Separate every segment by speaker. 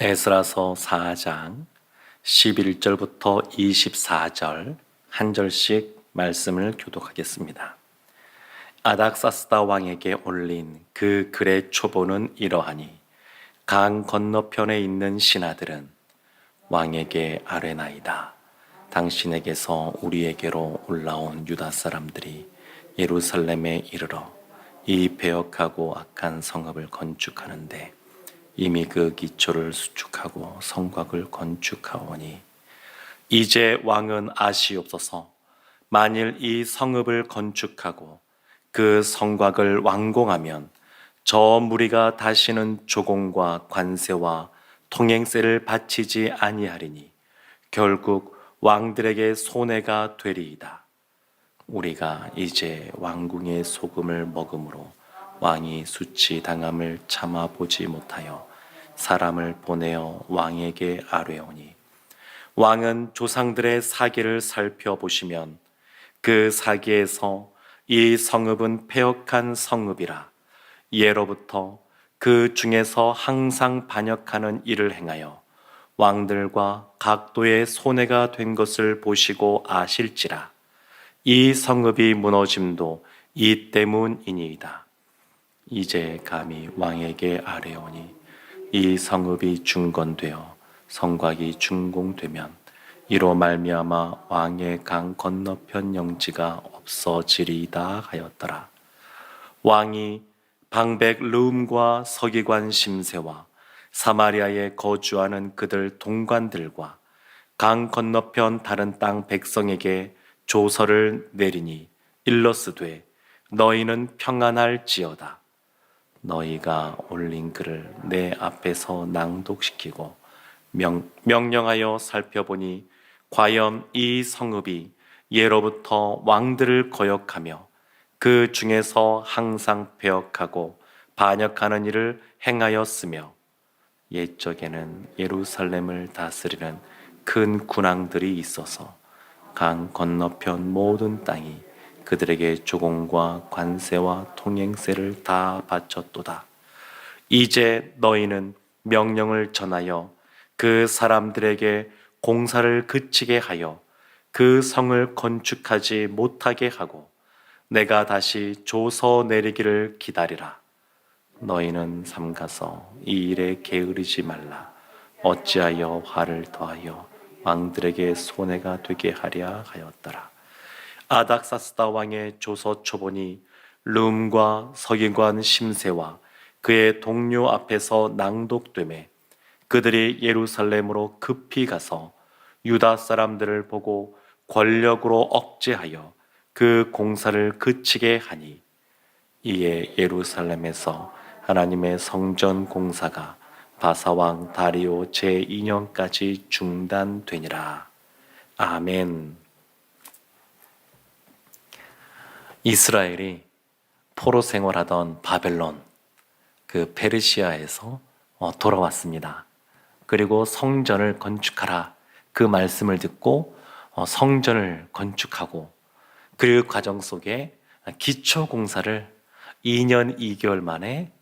Speaker 1: 에스라서 4장 11절부터 24절 한 절씩 말씀을 교독하겠습니다. 아닥사스다 왕에게 올린 그 글의 초보는 이러하니 강 건너편에 있는 신하들은 왕에게 아뢰나이다. 당신에게서 우리에게로 올라온 유다 사람들이 예루살렘에 이르러 이 배역하고 악한 성읍을 건축하는데 이미 그 기초를 수축하고 성곽을 건축하오니 이제 왕은 아시옵소서. 만일 이 성읍을 건축하고 그 성곽을 완공하면 저 무리가 다시는 조공과 관세와 통행세를 바치지 아니하리니 결국 왕들에게 손해가 되리이다. 우리가 이제 왕궁의 소금을 먹음으로 왕이 수치당함을 참아보지 못하여 사람을 보내어 왕에게 아뢰오니 왕은 조상들의 사기를 살펴보시면 그 사기에서 이 성읍은 패역한 성읍이라 예로부터 그 중에서 항상 반역하는 일을 행하여 왕들과 각도의 손해가 된 것을 보시고 아실지라 이 성읍이 무너짐도 이 때문이니이다. 이제 감히 왕에게 아뢰오니 이 성읍이 중건되어 성곽이 준공되면 이로 말미암아 왕의 강 건너편 영지가 없어지리이다 하였더라. 왕이 방백 르움과 서기관 심세와 사마리아에 거주하는 그들 동관들과 강 건너편 다른 땅 백성에게 조서를 내리니 일러스되 너희는 평안할지어다. 너희가 올린 글을 내 앞에서 낭독시키고 명령하여 살펴보니 과연 이 성읍이 예로부터 왕들을 거역하며 그 중에서 항상 배역하고 반역하는 일을 행하였으며 옛적에는 예루살렘을 다스리는 큰 군왕들이 있어서 강 건너편 모든 땅이 그들에게 조공과 관세와 통행세를 다 바쳤도다. 이제 너희는 명령을 전하여 그 사람들에게 공사를 그치게 하여 그 성을 건축하지 못하게 하고 내가 다시 조서 내리기를 기다리라. 너희는 삼가서 이 일에 게으르지 말라. 어찌하여 화를 더하여 왕들에게 손해가 되게 하랴 하였더라. 아닥사스다 왕의 조서 초본이 룸과 서기관 심세와 그의 동료 앞에서 낭독되매 그들이 예루살렘으로 급히 가서 유다 사람들을 보고 권력으로 억제하여 그 공사를 그치게 하니 이에 예루살렘에서 하나님의 성전 공사가 바사왕 다리오 제2년까지 중단되니라. 아멘. 이스라엘이 포로 생활하던 바벨론, 그 페르시아에서 돌아왔습니다. 그리고 성전을 건축하라 그 말씀을 듣고 성전을 건축하고 그 과정 속에 기초 공사를 2년 2개월 만에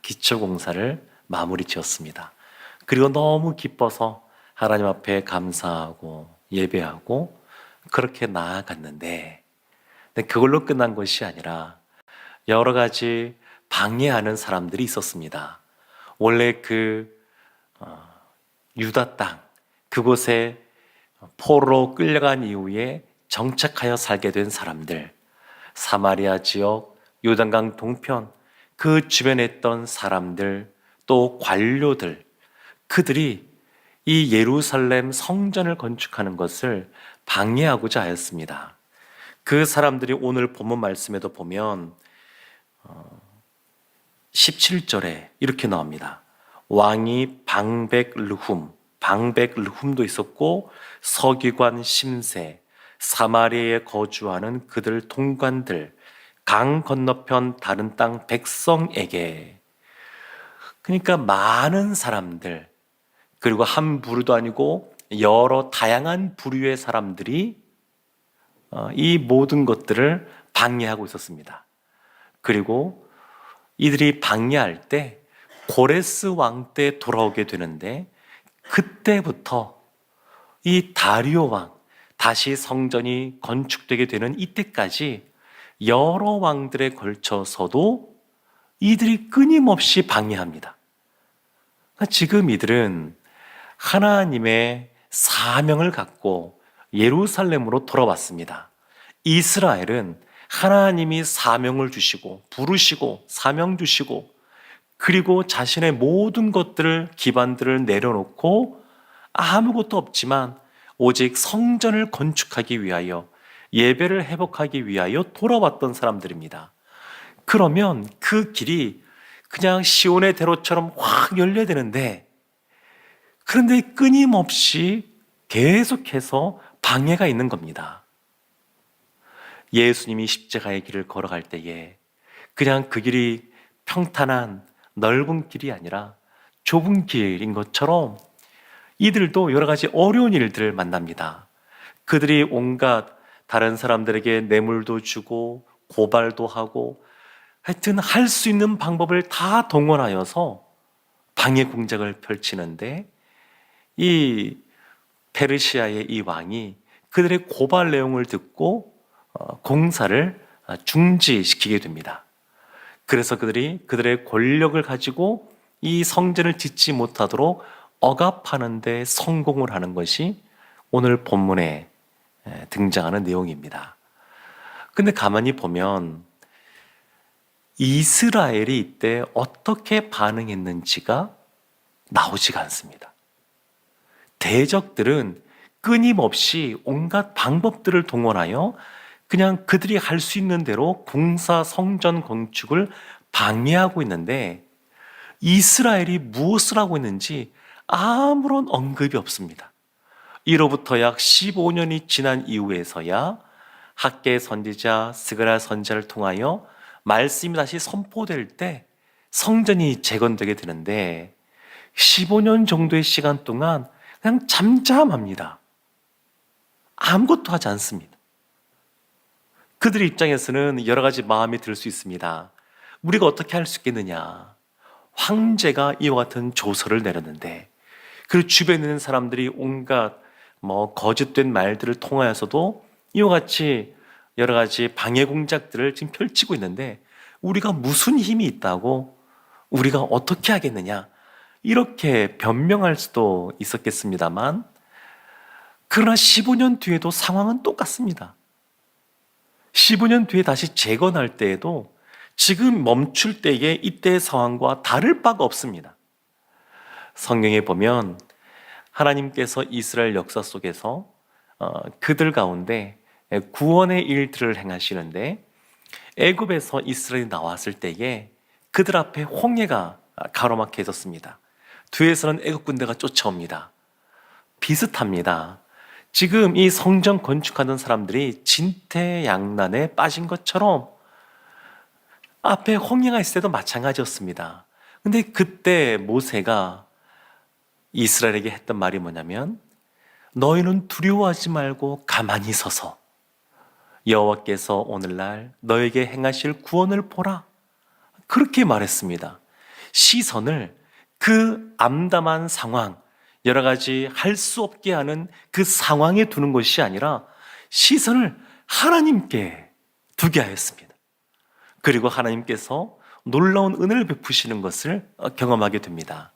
Speaker 1: 기초 공사를 마무리 지었습니다. 그리고 너무 기뻐서 하나님 앞에 감사하고 예배하고 그렇게 나아갔는데 그걸로 끝난 것이 아니라 여러 가지 방해하는 사람들이 있었습니다. 원래 그 유다 땅 그곳에 포로로 끌려간 이후에 정착하여 살게 된 사람들, 사마리아 지역, 요단강 동편 그 주변에 있던 사람들, 또 관료들, 그들이 이 예루살렘 성전을 건축하는 것을 방해하고자 하였습니다. 그 사람들이 오늘 본문 말씀에도 보면 17절에 이렇게 나옵니다. 왕이 방백르훔도 있었고 서기관 심세, 사마리아에 거주하는 그들 동관들, 강 건너편 다른 땅 백성에게, 그러니까 많은 사람들, 그리고 한 부류도 아니고 여러 다양한 부류의 사람들이 이 모든 것들을 방해하고 있었습니다. 그리고 이들이 방해할 때 고레스 왕 때 돌아오게 되는데, 그때부터 이 다리오 왕, 다시 성전이 건축되게 되는 이때까지 여러 왕들에 걸쳐서도 이들이 끊임없이 방해합니다. 지금 이들은 하나님의 사명을 갖고 예루살렘으로 돌아왔습니다. 이스라엘은 하나님이 사명을 주시고 부르시고 사명 주시고, 그리고 자신의 모든 것들을 기반들을 내려놓고 아무것도 없지만 오직 성전을 건축하기 위하여, 예배를 회복하기 위하여 돌아왔던 사람들입니다. 그러면 그 길이 그냥 시온의 대로처럼 확 열려야 되는데, 그런데 끊임없이 계속해서 방해가 있는 겁니다. 예수님이 십자가의 길을 걸어갈 때에 그냥 그 길이 평탄한 넓은 길이 아니라 좁은 길인 것처럼 이들도 여러 가지 어려운 일들을 만납니다. 그들이 온갖 다른 사람들에게 뇌물도 주고 고발도 하고, 하여튼 할 수 있는 방법을 다 동원하여서 방해 공작을 펼치는데, 이 페르시아의 이 왕이 그들의 고발 내용을 듣고 공사를 중지시키게 됩니다. 그래서 그들이 그들의 권력을 가지고 이 성전을 짓지 못하도록 억압하는 데 성공을 하는 것이 오늘 본문에 등장하는 내용입니다. 근데 가만히 보면 이스라엘이 이때 어떻게 반응했는지가 나오지가 않습니다. 대적들은 끊임없이 온갖 방법들을 동원하여 그냥 그들이 할 수 있는 대로 공사 성전 건축을 방해하고 있는데, 이스라엘이 무엇을 하고 있는지 아무런 언급이 없습니다. 이로부터 약 15년이 지난 이후에서야 학개 선지자 스가랴 선지자를 통하여 말씀이 다시 선포될 때 성전이 재건되게 되는데, 15년 정도의 시간 동안 그냥 잠잠합니다. 아무것도 하지 않습니다. 그들 입장에서는 여러 가지 마음이 들 수 있습니다. 우리가 어떻게 할 수 있겠느냐. 황제가 이와 같은 조서를 내렸는데, 그리고 주변에 있는 사람들이 온갖 거짓된 말들을 통하여서도 이와 같이 여러 가지 방해 공작들을 지금 펼치고 있는데, 우리가 무슨 힘이 있다고 우리가 어떻게 하겠느냐, 이렇게 변명할 수도 있었겠습니다만, 그러나 15년 뒤에도 상황은 똑같습니다. 15년 뒤에 다시 재건할 때에도 지금 멈출 때의 이때의 상황과 다를 바가 없습니다. 성경에 보면 하나님께서 이스라엘 역사 속에서 그들 가운데 구원의 일들을 행하시는데, 애굽에서 이스라엘이 나왔을 때에 그들 앞에 홍해가 가로막혀졌습니다. 뒤에서는 애굽 군대가 쫓아옵니다. 비슷합니다. 지금 이 성전 건축하는 사람들이 진퇴양난에 빠진 것처럼 앞에 홍해가 있을 때도 마찬가지였습니다. 근데 그때 모세가 이스라엘에게 했던 말이 뭐냐면, 너희는 두려워하지 말고 가만히 서서 여호와께서 오늘날 너에게 행하실 구원을 보라, 그렇게 말했습니다. 시선을 그 암담한 상황, 여러 가지 할 수 없게 하는 그 상황에 두는 것이 아니라 시선을 하나님께 두게 하였습니다. 그리고 하나님께서 놀라운 은혜를 베푸시는 것을 경험하게 됩니다.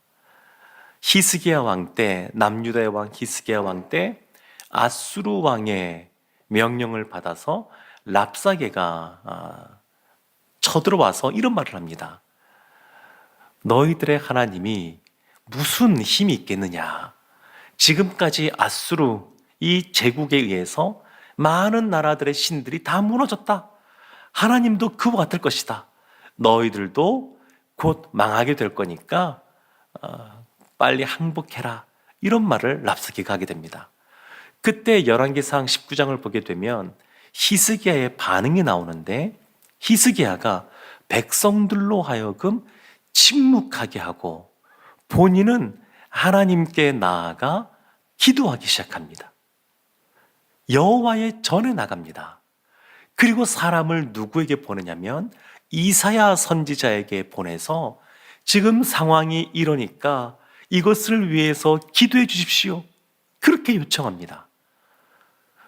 Speaker 1: 히스기야 왕 때, 남유다의 왕 히스기야 왕 때 아수르 왕의 명령을 받아서 랍사게가 쳐들어와서 이런 말을 합니다. 너희들의 하나님이 무슨 힘이 있겠느냐. 지금까지 아수르 이 제국에 의해서 많은 나라들의 신들이 다 무너졌다. 하나님도 그와 같을 것이다. 너희들도 곧 망하게 될 거니까 빨리 항복해라. 이런 말을 랍사게가 하게 됩니다. 그때 열왕기상 19장을 보게 되면 히스기야의 반응이 나오는데, 히스기야가 백성들로 하여금 침묵하게 하고 본인은 하나님께 나아가 기도하기 시작합니다. 여호와의 전에 나갑니다. 그리고 사람을 누구에게 보내냐면 이사야 선지자에게 보내서 지금 상황이 이러니까 이것을 위해서 기도해 주십시오. 그렇게 요청합니다.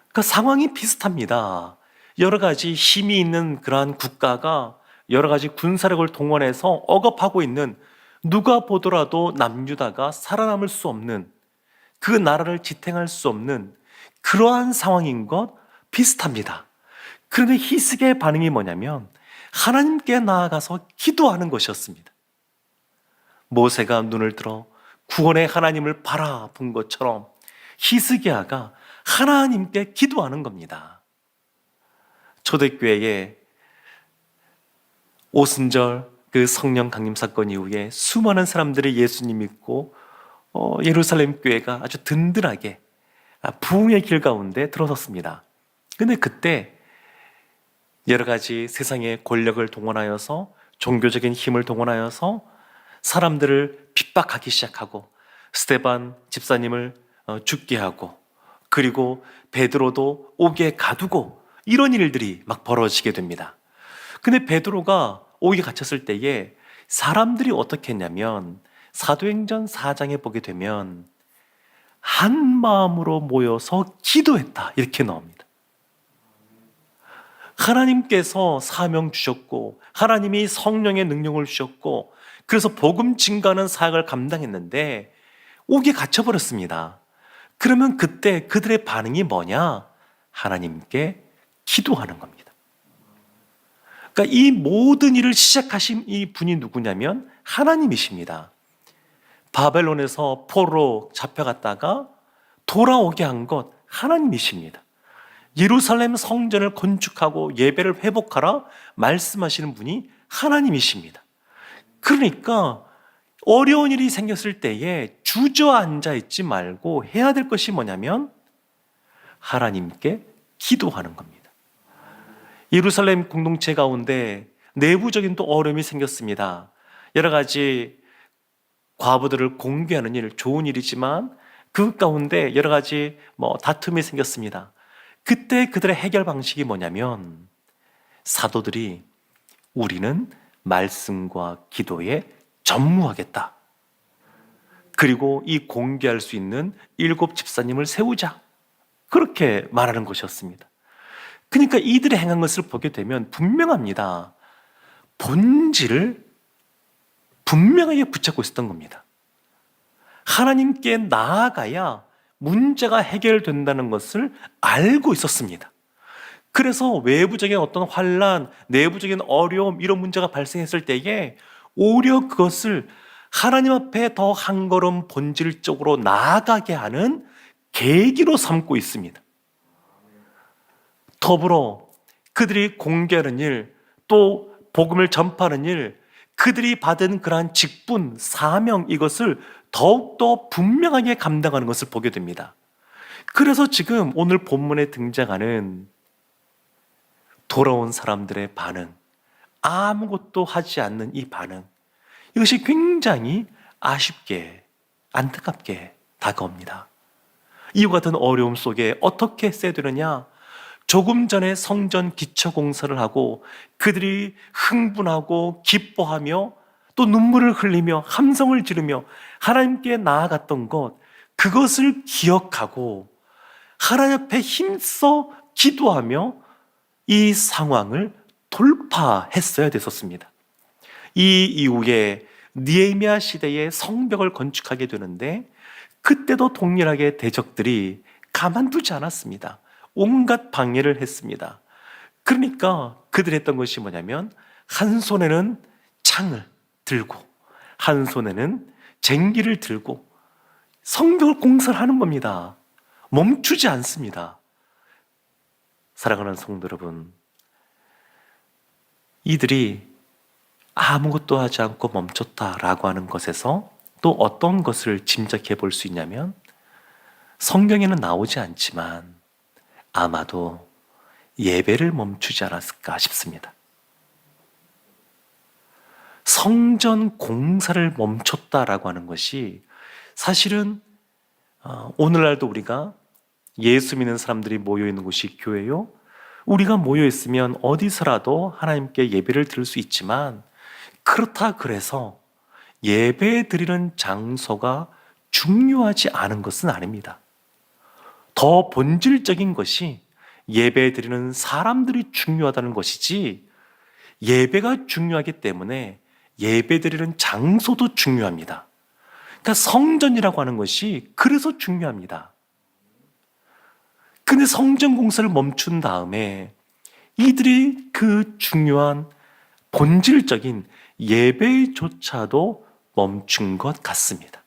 Speaker 1: 그러니까 상황이 비슷합니다. 여러 가지 힘이 있는 그러한 국가가 여러 가지 군사력을 동원해서 억압하고 있는, 누가 보더라도 남유다가 살아남을 수 없는, 그 나라를 지탱할 수 없는 그러한 상황인 것 비슷합니다. 그런데 히스기야의 반응이 뭐냐면 하나님께 나아가서 기도하는 것이었습니다. 모세가 눈을 들어 구원의 하나님을 바라본 것처럼 히스기야가 하나님께 기도하는 겁니다. 초대교회에 오순절 그 성령 강림 사건 이후에 수많은 사람들이 예수님 믿고 예루살렘 교회가 아주 든든하게 부흥의 길 가운데 들어섰습니다. 근데 그때 여러 가지 세상의 권력을 동원하여서, 종교적인 힘을 동원하여서 사람들을 핍박하기 시작하고, 스데반 집사님을 죽게 하고, 그리고 베드로도 옥에 가두고, 이런 일들이 막 벌어지게 됩니다. 근데 베드로가 옥에 갇혔을 때에 사람들이 어떻게 했냐면, 사도행전 4장에 보게 되면 한 마음으로 모여서 기도했다, 이렇게 나옵니다. 하나님께서 사명 주셨고, 하나님이 성령의 능력을 주셨고, 그래서 복음 증가하는 사역을 감당했는데 옥에 갇혀버렸습니다. 그러면 그때 그들의 반응이 뭐냐? 하나님께 기도하는 겁니다. 그러니까 이 모든 일을 시작하신 이 분이 누구냐면 하나님이십니다. 바벨론에서 포로로 잡혀갔다가 돌아오게 한 것 하나님이십니다. 예루살렘 성전을 건축하고 예배를 회복하라 말씀하시는 분이 하나님이십니다. 그러니까 어려운 일이 생겼을 때에 주저앉아 있지 말고 해야 될 것이 뭐냐면 하나님께 기도하는 겁니다. 예루살렘 공동체 가운데 내부적인 또 어려움이 생겼습니다. 여러 가지 과부들을 공개하는 일, 좋은 일이지만 그 가운데 여러 가지 다툼이 생겼습니다. 그때 그들의 해결 방식이 뭐냐면 사도들이 우리는 말씀과 기도에 전무하겠다. 그리고 이 공개할 수 있는 7 집사님을 세우자. 그렇게 말하는 것이었습니다. 그러니까 이들이 행한 것을 보게 되면 분명합니다. 본질을 분명하게 붙잡고 있었던 겁니다. 하나님께 나아가야 문제가 해결된다는 것을 알고 있었습니다. 그래서 외부적인 어떤 환난, 내부적인 어려움, 이런 문제가 발생했을 때에 오히려 그것을 하나님 앞에 더 한 걸음 본질적으로 나아가게 하는 계기로 삼고 있습니다. 더불어 그들이 공개하는 일, 또 복음을 전파하는 일, 그들이 받은 그러한 직분, 사명, 이것을 더욱더 분명하게 감당하는 것을 보게 됩니다. 그래서 지금 오늘 본문에 등장하는 돌아온 사람들의 반응, 아무것도 하지 않는 이 반응, 이것이 굉장히 아쉽게, 안타깝게 다가옵니다. 이와 같은 어려움 속에 어떻게 했어야 되느냐? 조금 전에 성전 기초 공사를 하고 그들이 흥분하고 기뻐하며 또 눈물을 흘리며 함성을 지르며 하나님께 나아갔던 것, 그것을 기억하고 하나님 앞에 힘써 기도하며 이 상황을 돌파했어야 됐었습니다. 이 이후에 느헤미야 시대에 성벽을 건축하게 되는데 그때도 동일하게 대적들이 가만두지 않았습니다. 온갖 방해를 했습니다. 그러니까 그들이 했던 것이 뭐냐면 한 손에는 창을 들고 한 손에는 쟁기를 들고 성벽을 공사를 하는 겁니다. 멈추지 않습니다. 사랑하는 성도 여러분, 이들이 아무것도 하지 않고 멈췄다라고 하는 것에서 또 어떤 것을 짐작해 볼 수 있냐면 성경에는 나오지 않지만 아마도 예배를 멈추지 않았을까 싶습니다. 성전 공사를 멈췄다라고 하는 것이 사실은 오늘날도 우리가 예수 믿는 사람들이 모여있는 곳이 교회요, 우리가 모여있으면 어디서라도 하나님께 예배를 드릴 수 있지만 그렇다 그래서 예배 드리는 장소가 중요하지 않은 것은 아닙니다. 더 본질적인 것이 예배 드리는 사람들이 중요하다는 것이지, 예배가 중요하기 때문에 예배 드리는 장소도 중요합니다. 그러니까 성전이라고 하는 것이 그래서 중요합니다. 근데 성전 공사를 멈춘 다음에 이들이 그 중요한 본질적인 예배조차도 멈춘 것 같습니다.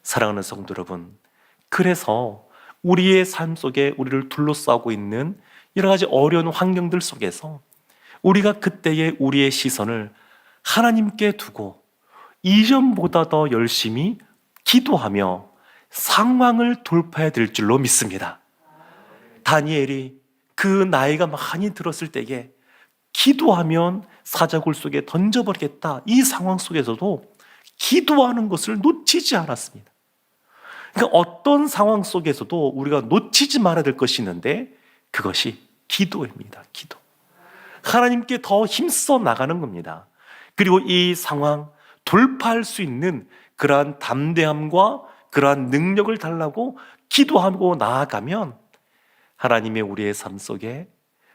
Speaker 1: 사랑하는 성도 여러분, 그래서 우리의 삶 속에 우리를 둘러싸고 있는 여러 가지 어려운 환경들 속에서 우리가 그때의 우리의 시선을 하나님께 두고 이전보다 더 열심히 기도하며 상황을 돌파해야 될 줄로 믿습니다. 다니엘이 그 나이가 많이 들었을 때에 기도하면 사자굴 속에 던져버리겠다, 이 상황 속에서도 기도하는 것을 놓치지 않았습니다. 그러니까 어떤 상황 속에서도 우리가 놓치지 말아야 될 것이 있는데 그것이 기도입니다. 기도. 하나님께 더 힘써 나가는 겁니다. 그리고 이 상황 돌파할 수 있는 그러한 담대함과 그러한 능력을 달라고 기도하고 나아가면 하나님의 우리의 삶 속에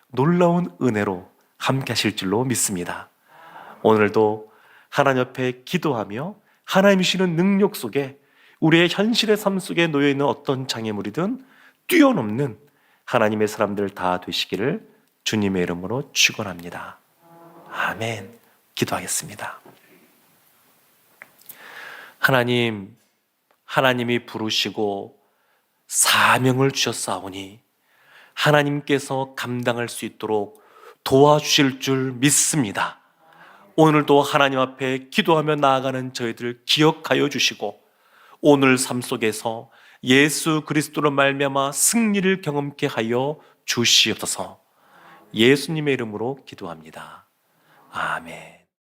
Speaker 1: 놀라운 은혜로 함께 하실 줄로 믿습니다. 오늘도 하나님 앞에 기도하며 하나님 주시는 능력 속에 우리의 현실의 삶 속에 놓여있는 어떤 장애물이든 뛰어넘는 하나님의 사람들 다 되시기를 주님의 이름으로 축원합니다. 아멘. 기도하겠습니다. 하나님, 하나님이 부르시고 사명을 주셨사오니 하나님께서 감당할 수 있도록 도와주실 줄 믿습니다. 오늘도 하나님 앞에 기도하며 나아가는 저희들 기억하여 주시고 오늘 삶 속에서 예수 그리스도로 말미암아 승리를 경험케 하여 주시옵소서. 예수님의 이름으로 기도합니다. 아멘.